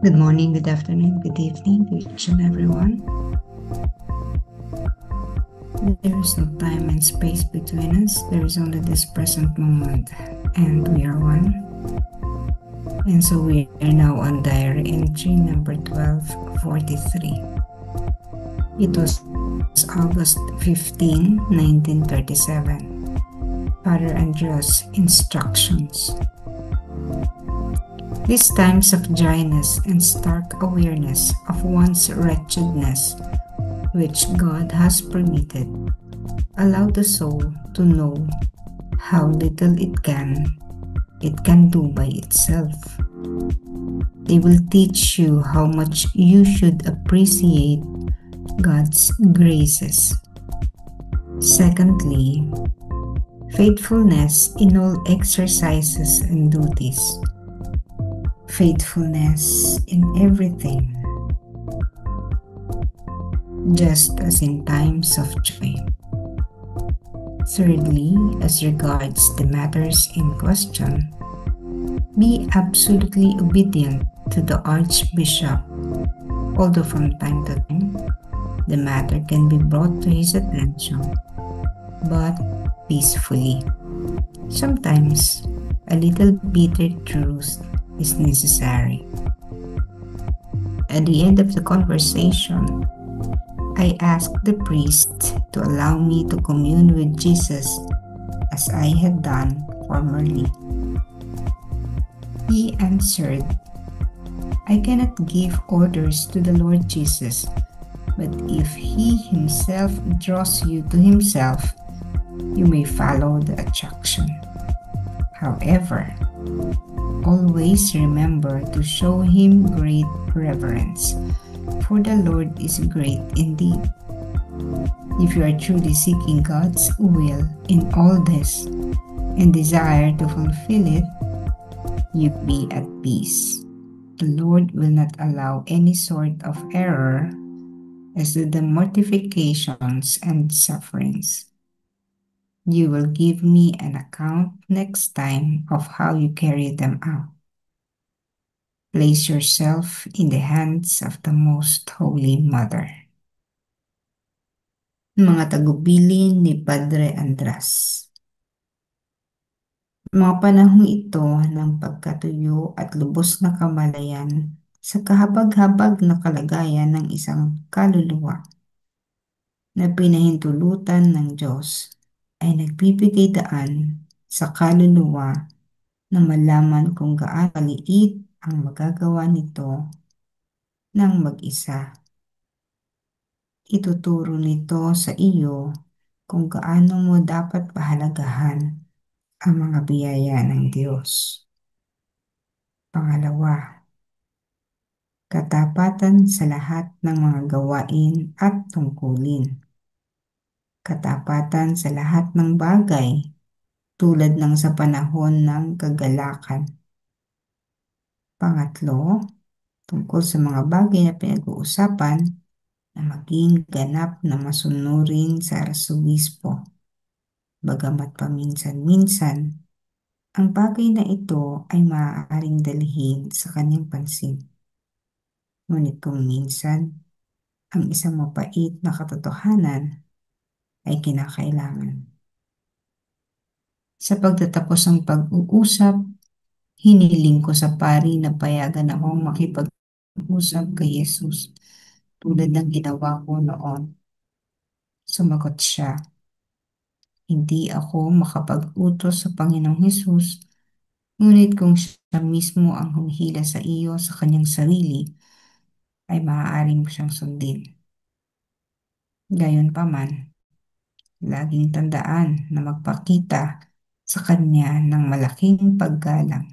Good morning, good afternoon, good evening to each and everyone. There is no time and space between us. There is only this present moment, and we are one. And so we are now on diary entry number 1243. It was August 15, 1937. Father Andreas' instructions. These times of dryness and stark awareness of one's wretchedness, which God has permitted, allow the soul to know how little it can do by itself. They will teach you how much you should appreciate God's graces. Secondly, faithfulness in all exercises and duties. Faithfulness in everything, just as in times of joy. Thirdly, as regards the matters in question, be absolutely obedient to the Archbishop, although from time to time the matter can be brought to his attention, but peacefully. Sometimes a little bitter truth is necessary. At the end of the conversation, I asked the priest to allow me to commune with Jesus as I had done formerly. He answered, "I cannot give orders to the Lord Jesus, but if He Himself draws you to Himself, you may follow the attraction. However, always remember to show Him great reverence, for the Lord is great indeed. If you are truly seeking God's will in all this and desire to fulfill it, you be at peace. The Lord will not allow any sort of error as to the mortifications and sufferings. You will give me an account next time of how you carry them out. Place yourself in the hands of the Most Holy Mother." Mga tagubilin ni Padre Andres. Mga panahong ito ng pagkatuyo at lubos na kamalayan sa kahabag-habag na kalagayan ng isang kaluluwa na pinahintulutan ng Diyos ay nagbibigay daan sa kaluluwa na malaman kung gaano kaliit ang magagawa nito ng mag-isa. Ituturo nito sa iyo kung gaano mo dapat pahalagahan ang mga biyaya ng Diyos. Pangalawa, katapatan sa lahat ng mga gawain at tungkulin. Katapatan sa lahat ng bagay tulad ng sa panahon ng kagalakan. Pangatlo, tungkol sa mga bagay na pinag-uusapan na maging ganap na masunurin sa arsobispo. Bagamat paminsan-minsan, ang bagay na ito ay maaaring dalhin sa kanyang pansin. Ngunit kung minsan, ang isang mapait na katotohanan ay kinakailangan. Sa pagtatapos ng pag-uusap, hiniling ko sa pari na payagan akong makipag-usap kay Jesus tulad ng ginawa ko noon. Sumagot siya, "Hindi ako makapag-utos sa Panginoong Jesus, ngunit kung siya mismo ang humihila sa iyo sa kanyang sarili, ay maaari mo siyang sundin. Gayunpaman, laging tandaan na magpakita sa kanya ng malaking paggalang,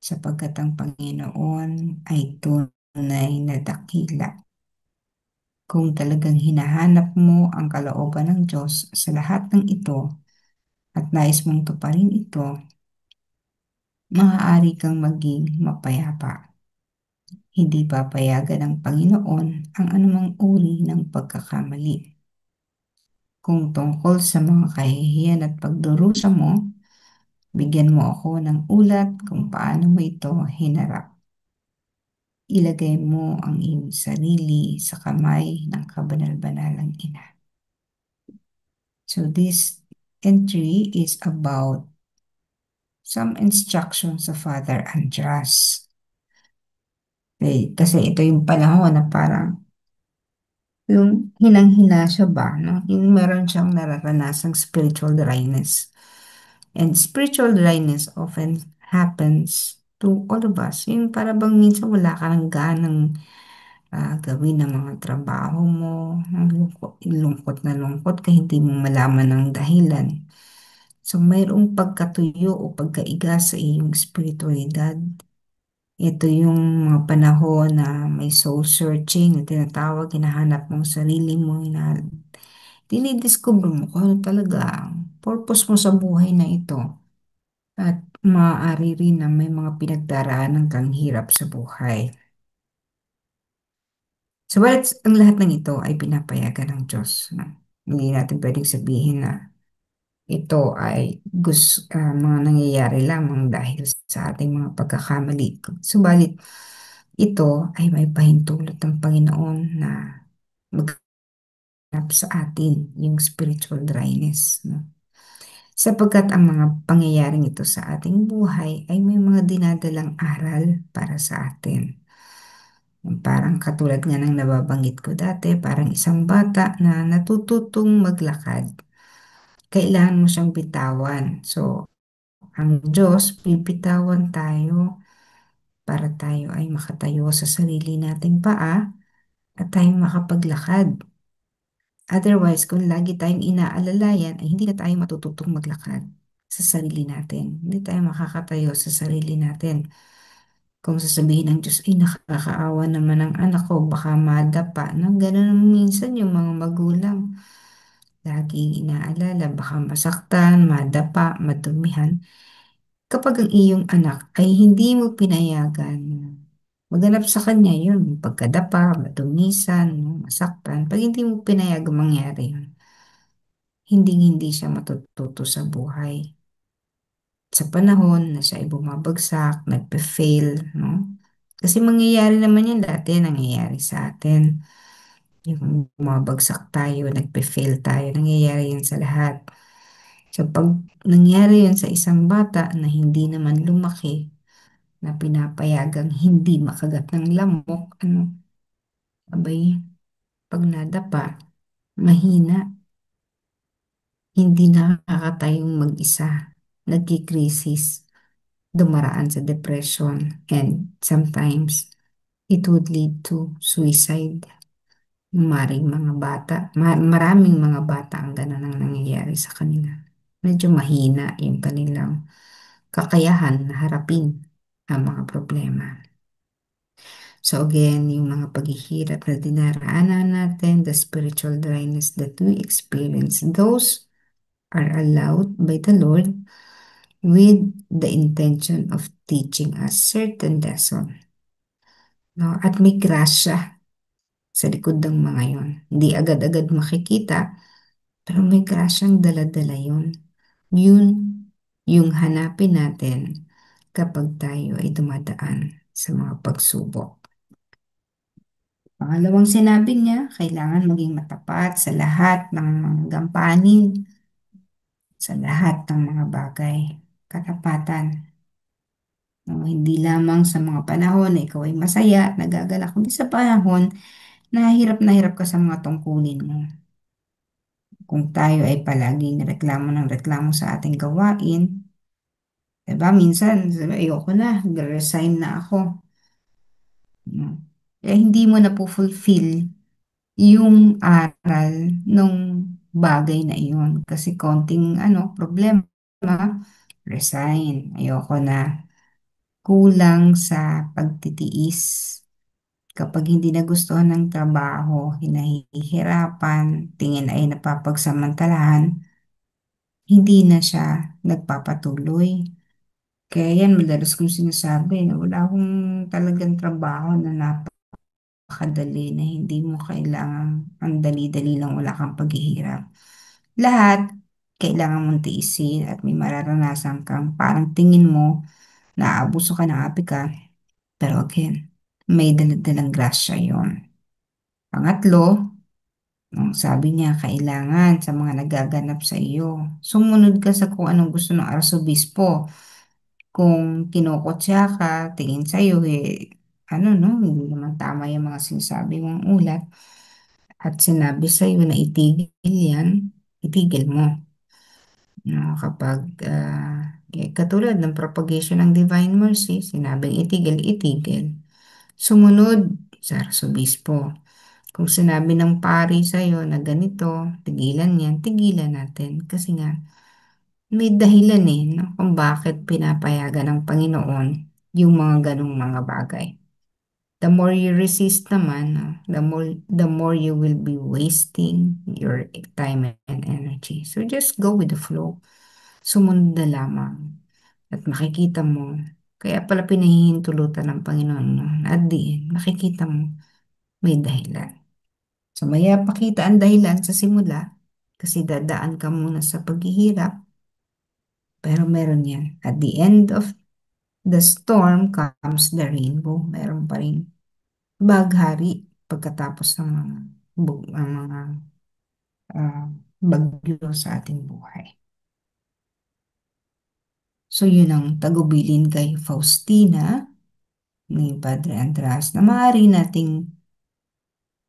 sapagkat ang Panginoon ay tunay na dakila. Kung talagang hinahanap mo ang kalooban ng Diyos sa lahat ng ito at nais mong tuparin ito, maaari kang maging mapayapa. Hindi papayagan ng Panginoon ang anumang uri ng pagkakamali. Kung tungkol sa mga kahihiyan at pagdurusa mo, bigyan mo ako ng ulat kung paano mo ito hinarap. ilagay mo ang iyong sarili sa kamay ng kabanal-banalang ina. So this entry is about some instructions sa Father Andras. Okay, kasi ito yung panahon na parang yung hinang-hina siya ba, no? Yung meron siyang nararanasang spiritual dryness. And spiritual dryness often happens to all of us. Yung para bang minsan wala ka ng ganang gawin ng mga trabaho mo, ang lungkot na lungkot ka, hindi mo malaman ang dahilan. So, mayroong pagkatuyo o pagkaiga sa iyong spiritualidad. Ito yung mga panahon na may soul searching na tinatawag, hinahanap mong sarili mo, dinidiscover mo kung ano talaga ang purpose mo sa buhay na ito. At maaari rin na may mga pinagdaraanan kang hirap sa buhay. Subalit ang lahat ng ito ay pinapayagan ng Diyos. No? Hindi natin pwedeng sabihin na ito ay mga nangyayari lamang dahil sa ating mga pagkakamali. Subalit ito ay may pahintulot ng Panginoon na maghanap sa atin yung spiritual dryness. No? Sapagkat ang mga pangyayaring ito sa ating buhay ay may mga dinadalang aral para sa atin. Parang katulad nga ng nababanggit ko dati, parang isang bata na natututong maglakad. Kailangan mo siyang bitawan. So, ang Diyos, bibitawan tayo para tayo ay makatayo sa sarili nating paa at tayo makapaglakad. Otherwise, kung lagi tayong inaalalayan, ay hindi na tayo matututong maglakad sa sarili natin. Hindi tayo makakatayo sa sarili natin. Kung sasabihin ng Diyos, ay nakakaawa naman ang anak ko, baka madapa. Nang ganun naman minsan yung mga magulang. Laging inaalala, baka masaktan, madapa, madumihan. Kapag ang iyong anak ay hindi mo pinayagan, maganap sa kanya yun, pagkadapa, madumisan, masaktan. Pag hindi mo pinayagan mangyari yun, hindi siya matututo sa buhay. Sa panahon na siya ay bumabagsak, nagpe-fail, no? Kasi mangyayari naman yan dati, nangyayari sa atin. Yung bumabagsak tayo, nagpe-fail tayo, nangyayari yan sa lahat. So pag nangyari yan sa isang bata na hindi naman lumaki, na pinapayagang hindi makagat ng lamok, abay, pag nadapa, mahina, hindi nakakatayong mag-isa, nagkikrisis, dumaraan sa depression, and sometimes it would lead to suicide. Maraming mga bata ang ganun ang nangyayari sa kanila. Medyo mahina yung kanilang kakayahan na harapin ang mga problema. So again, yung mga paghihirap na dinaraanan natin, the spiritual dryness that we experience, those are allowed by the Lord with the intention of teaching us certain lesson. No? At may grasya sa likod ng mga yon. Hindi agad-agad makikita, pero may grasyang dala-dala yun. Yun yung hanapin natin kapag tayo ay dumadaan sa mga pagsubok. Pangalawang sinabi niya, kailangan maging matapat sa lahat ng mga gampanin, sa lahat ng mga bagay, katapatan. No, hindi lamang sa mga panahon na ikaw ay masaya, nagagalak, kundi sa panahon na hirap ka sa mga tungkulin mo. Kung tayo ay palaging reklamo ng reklamo sa ating gawain, diba, minsan, sabi, ayoko na, resign na ako. No? Eh, hindi mo na po fulfill yung aral ng bagay na iyon. Kasi konting problema, resign, ayoko na. Kulang sa pagtitiis. Kapag hindi nagustuhan ng trabaho, hinahihirapan, tingin ay napapagsamantalahan, hindi na siya nagpapatuloy. Kaya yan, madalas kong sinasabi na wala akong talagang trabaho na napakadali na hindi mo kailangan ang dali-dali lang, wala kang paghihirap. Lahat, kailangan mong tiisin at may mararanasan kang parang tingin mo, naaabuso ka, naapi ka. Pero again, may daladalang grasya yon. Pangatlo, no, sabi niya, kailangan sa mga nagaganap sa iyo, sumunod ka sa kung anong gusto ng arsobispo. Kung kinukutya ka, tingin sa'yo, ano no, hindi naman tama yung mga sinasabi mong ulat at sinabi sa'yo na itigil yan, itigil mo. No, kapag katulad ng propagation ng divine mercy, sinabing itigil, itigil. Sumunod sa arsobispo. Kung sinabi ng pari sa'yo na ganito, tigilan yan, tigilan natin. Kasi nga, may dahilan no, kung bakit pinapayagan ng Panginoon yung mga ganong mga bagay. The more you resist naman, no, the more you will be wasting your time and energy. So just go with the flow. Sumunod na lamang. At makikita mo, kaya pala pinahihintulutan ng Panginoon, no? At the end, makikita mo, may dahilan. So maya pakita ang dahilan sa simula, kasi dadaan ka muna sa paghihirap, pero meron yan. At the end of the storm comes the rainbow. Meron pa rin baghari pagkatapos ng mga ah, bagyo sa ating buhay. So yun ang tagubilin kay Faustina ni Padre Andras na maaari nating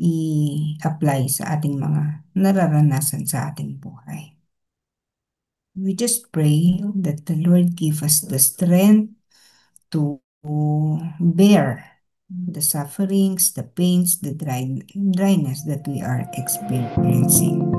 i-apply sa ating mga nararanasan sa ating buhay. We just pray that the Lord give us the strength to bear the sufferings, the pains, the dryness that we are experiencing.